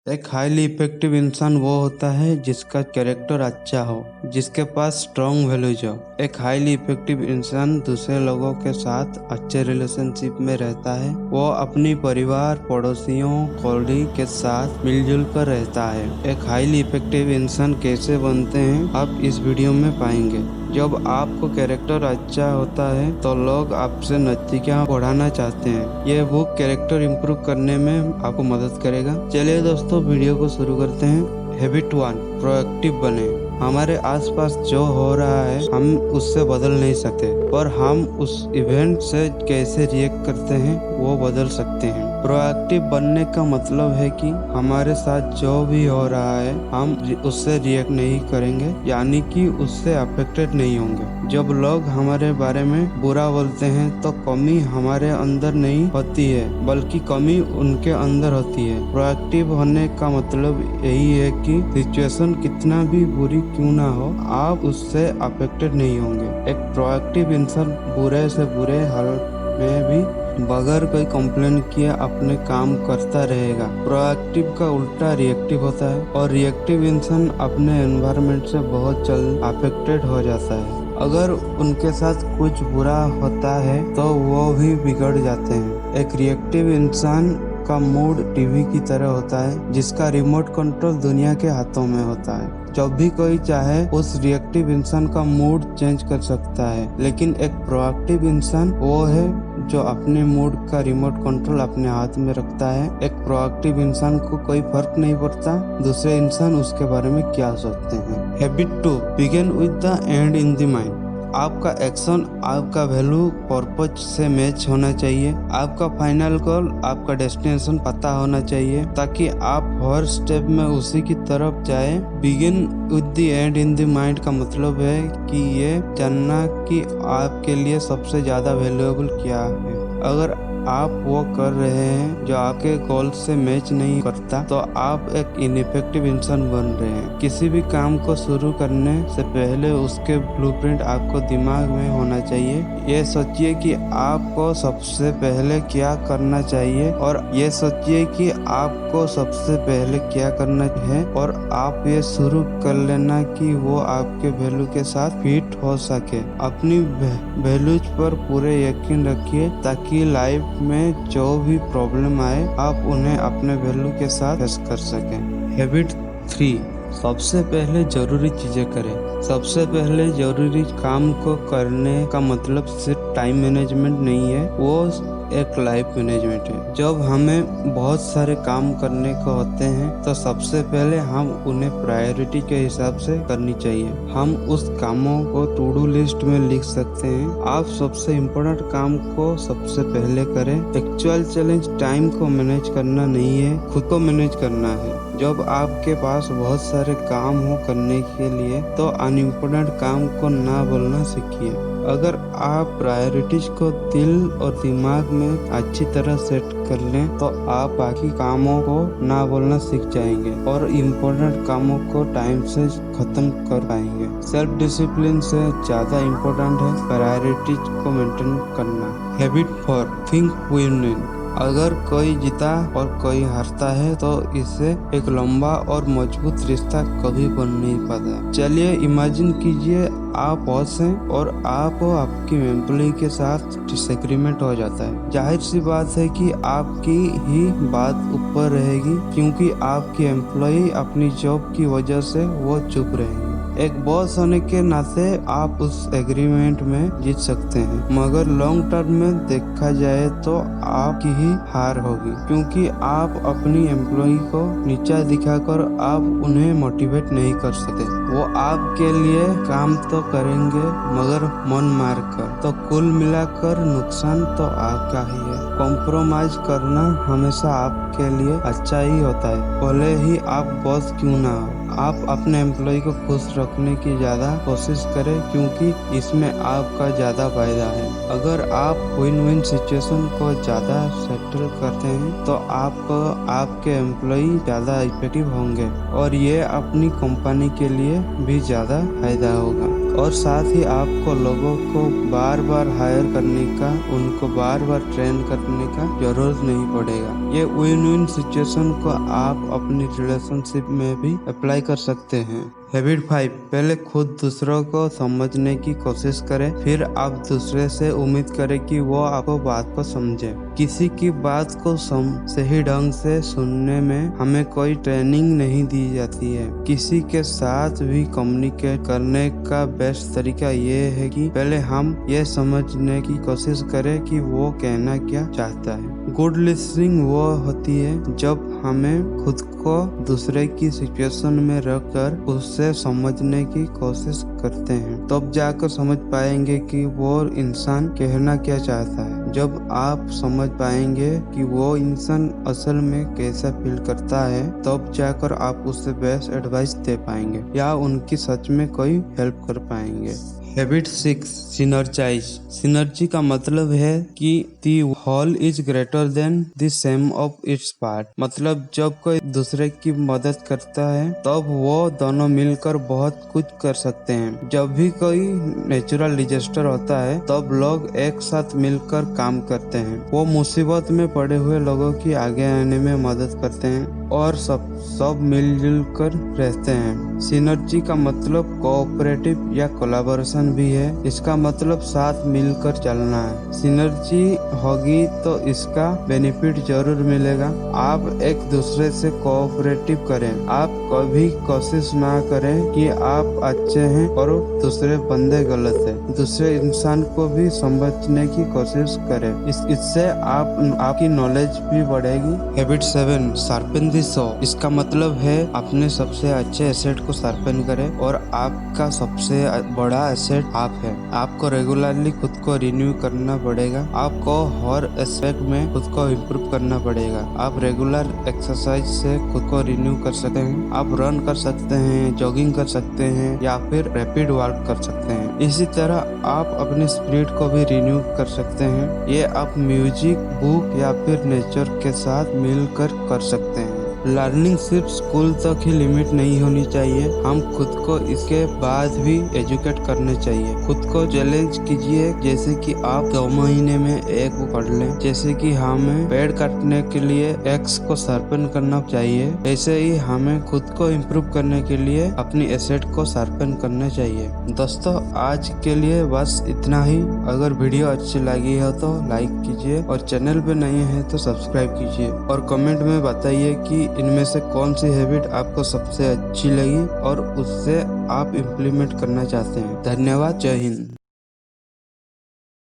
एक highly effective इंसान वो होता है जिसका कैरेक्टर अच्छा हो, जिसके पास स्ट्रॉन्ग वैल्यूज हो। एक हाईली इफेक्टिव इंसान दूसरे लोगों के साथ अच्छे रिलेशनशिप में रहता है। वो अपनी परिवार, पड़ोसियों, कॉलीग के साथ मिलजुल कर रहता है। एक हाईली इफेक्टिव इंसान कैसे बनते हैं आप इस वीडियो में पाएंगे। जब आपको कैरेक्टर अच्छा होता है तो लोग आपसे नजदीकियां बढ़ाना चाहते हैं। ये बुक कैरेक्टर इंप्रूव करने में आपको मदद करेगा। चलिए दोस्तों, वीडियो को शुरू करते हैं। हैबिट 1, प्रोएक्टिव बने। हमारे आसपास जो हो रहा है हम उससे बदल नहीं सकते, पर हम उस इवेंट से कैसे रिएक्ट करते हैं वो बदल सकते हैं। प्रोएक्टिव बनने का मतलब है कि हमारे साथ जो भी हो रहा है हम उससे रिएक्ट नहीं करेंगे, यानी कि उससे अफेक्टेड नहीं होंगे। जब लोग हमारे बारे में बुरा बोलते हैं तो कमी हमारे अंदर नहीं होती है, बल्कि कमी उनके अंदर होती है। प्रोएक्टिव होने का मतलब यही है कि सिचुएशन कितना भी बुरी क्यों ना हो, आप उससे अफेक्टेड नहीं होंगे। एक प्रोएक्टिव इंसान बुरे से बुरे हालत में भी बगैर कोई कंप्लेन किए अपने काम करता रहेगा। प्रोएक्टिव का उल्टा रिएक्टिव होता है, और रिएक्टिव इंसान अपने एनवायरनमेंट से बहुत जल्द अफेक्टेड हो जाता है। अगर उनके साथ कुछ बुरा होता है तो वो भी बिगड़ जाते हैं। एक रिएक्टिव इंसान का मूड टीवी की तरह होता है, जिसका रिमोट कंट्रोल दुनिया के हाथों में होता है। जब भी कोई चाहे उस रिएक्टिव इंसान का मूड चेंज कर सकता है, लेकिन एक प्रोएक्टिव इंसान वो है जो अपने मूड का रिमोट कंट्रोल अपने हाथ में रखता है। एक प्रोएक्टिव इंसान को कोई फर्क नहीं पड़ता दूसरे इंसान उसके बारे में क्या सोचते हैं। Habit 2, begin with the and in the mind. आपका एक्शन आपका वैल्यू पर्पज से मैच होना चाहिए। आपका फाइनल गोल, आपका डेस्टिनेशन पता होना चाहिए, ताकि आप हर स्टेप में उसी की तरफ जाए। Begin with the and in the mind का मतलब है कि ये जानना कि आपके लिए सबसे ज्यादा वैल्यूएबल क्या है। अगर आप वो कर रहे हैं जो आपके गोल से मैच नहीं करता, तो आप एक इनइफेक्टिव इंसान बन रहे हैं। किसी भी काम को शुरू करने से पहले उसके ब्लूप्रिंट आपको दिमाग में होना चाहिए। ये सोचिए कि आपको सबसे पहले क्या करना चाहिए, और ये सोचिए कि आपको सबसे पहले क्या करना है, और आप ये शुरू कर लेना कि वो आपके वैल्यू के साथ फिट हो सके। अपनी वैल्यूज पर पूरे यकीन रखिए, ताकि लाइफ में जो भी प्रॉब्लम आए आप उन्हें अपने वैल्यू के साथ फेस कर सकें। हैबिट 3, सबसे पहले जरूरी चीजें करें। सबसे पहले जरूरी काम को करने का मतलब सिर्फ टाइम मैनेजमेंट नहीं है, वो एक लाइफ मैनेजमेंट है। जब हमें बहुत सारे काम करने को होते हैं तो सबसे पहले हम उन्हें प्रायोरिटी के हिसाब से करनी चाहिए। हम उस कामों को टू डू लिस्ट में लिख सकते हैं। आप सबसे इम्पोर्टेंट काम को सबसे पहले करें। एक्चुअल चैलेंज टाइम को मैनेज करना नहीं है, खुद को मैनेज करना है। जब आपके पास बहुत सारे काम हो करने के लिए, तो अनइम्पोर्टेंट काम को ना बोलना सीखिए। अगर आप प्रायोरिटीज को दिल और दिमाग में अच्छी तरह सेट कर लें, तो आप बाकी कामों को ना बोलना सीख जाएंगे और इम्पोर्टेंट कामों को टाइम से खत्म कर पाएंगे। सेल्फ डिसिप्लिन से ज्यादा इम्पोर्टेंट है प्रायोरिटीज को मेंटेन करना। Habit 4, think win. अगर कोई जीता और कोई हारता है तो इससे एक लंबा और मजबूत रिश्ता कभी बन नहीं पाता। चलिए इमेजिन कीजिए आप बॉस हैं और आपकी एम्प्लॉय के साथ डिसएग्रीमेंट हो जाता है। जाहिर सी बात है कि आपकी ही बात ऊपर रहेगी, क्योंकि आपकी एम्प्लॉय अपनी जॉब की वजह से वो चुप रहेंगे। एक बॉस होने के नाते आप उस एग्रीमेंट में जीत सकते हैं, मगर लॉन्ग टर्म में देखा जाए तो आपकी ही हार होगी, क्योंकि आप अपनी एम्प्लॉय को नीचा दिखाकर आप उन्हें मोटिवेट नहीं कर सकते। वो आपके लिए काम तो करेंगे मगर मन मार कर। तो कुल मिलाकर नुकसान तो आपका ही है। कॉम्प्रोमाइज करना हमेशा आपके लिए अच्छा ही होता है, भले ही आप बॉस क्यों ना हो। आप अपने एम्प्लॉय को खुश रखने की ज्यादा कोशिश करें, क्योंकि इसमें आपका ज्यादा फायदा है। अगर आप विन विन सिचुएशन को ज्यादा सेटल करते हैं तो आपको आपके एम्प्लॉय ज्यादा इफेक्टिव होंगे, और ये अपनी कंपनी के लिए भी ज्यादा फायदा होगा। और साथ ही आपको लोगों को बार बार हायर करने का, उनको बार बार ट्रेन करने का जरूरत नहीं पड़ेगा। ये विन विन सिचुएशन को आप अपनी रिलेशनशिप में भी अप्लाई कर सकते हैं। हैबिट 5, पहले खुद दूसरों को समझने की कोशिश करें, फिर आप दूसरे से उम्मीद करें कि वो आपको बात को समझे। किसी की बात को सही ढंग से सुनने में हमें कोई ट्रेनिंग नहीं दी जाती है। किसी के साथ भी कम्युनिकेट करने का बेस्ट तरीका ये है कि पहले हम ये समझने की कोशिश करें कि वो कहना क्या चाहता है। गुड लिसनिंग वो होती है जब हमें खुद को दूसरे की सिचुएशन में रखकर उससे समझने की कोशिश करते हैं, तब जाकर समझ पाएंगे कि वो इंसान कहना क्या चाहता है। जब आप समझ पाएंगे कि वो इंसान असल में कैसा फील करता है, तब जाकर आप उससे बेस्ट एडवाइस दे पाएंगे या उनकी सच में कोई हेल्प कर पाएंगे। Habit 6, synergise. सिनर्जी का मतलब है कि the whole is greater than the sum of its part. मतलब जब कोई दूसरे की मदद करता है तब वो दोनों मिलकर बहुत कुछ कर सकते हैं। जब भी कोई नेचुरल डिजास्टर होता है तब लोग एक साथ मिलकर काम करते हैं। वो मुसीबत में पड़े हुए लोगों की आगे आने में मदद करते हैं और सब मिलजुल कर रहते हैं। सिनर्जी का मतलब कोऑपरेटिव या कोलैबोरेशन भी है। इसका मतलब साथ मिलकर चलना है। सिनर्जी होगी तो इसका बेनिफिट जरूर मिलेगा। आप एक दूसरे से कोऑपरेटिव करें। आप कभी कोशिश ना करें कि आप अच्छे हैं और दूसरे बंदे गलत है। दूसरे इंसान को भी समझने की कोशिश करें। इससे आपकी नॉलेज भी बढ़ेगी। Habit 7, sharpen the saw. इसका मतलब है अपने सबसे अच्छे एसेट को शार्पन करें और आपका सबसे बड़ा एसेट आप है। आपको रेगुलरली खुद को रिन्यू करना पड़ेगा। आपको हर एस्पेक्ट में खुद को इम्प्रूव करना पड़ेगा। आप रेगुलर एक्सरसाइज से खुद को रिन्यू कर सकते हैं। आप रन कर सकते हैं, जॉगिंग कर सकते हैं या फिर रैपिड वॉक कर सकते हैं। इसी तरह आप अपने स्पिरिट को भी रिन्यू कर सकते हैं। ये आप म्यूजिक, बुक या फिर नेचर के साथ मिलकर कर सकते हैं। लर्निंग सिर्फ स्कूल तक ही लिमिट नहीं होनी चाहिए। हम खुद को इसके बाद भी एजुकेट करने चाहिए। खुद को चैलेंज कीजिए, जैसे कि आप 2 महीने में एक बुक पढ़ लें। जैसे कि हमें पेड़ काटने के लिए एक्स को शार्पन करना चाहिए, ऐसे ही हमें खुद को इम्प्रूव करने के लिए अपनी एसेट को शार्पन करना चाहिए। दोस्तों, आज के लिए बस इतना ही। अगर वीडियो अच्छी लगी हो तो लाइक कीजिए और चैनल पे नए हैं तो सब्सक्राइब कीजिए और कमेंट में बताइए कि इनमें से कौन सी हैबिट आपको सबसे अच्छी लगी और उससे आप इम्प्लीमेंट करना चाहते हैं। धन्यवाद। जय हिंद।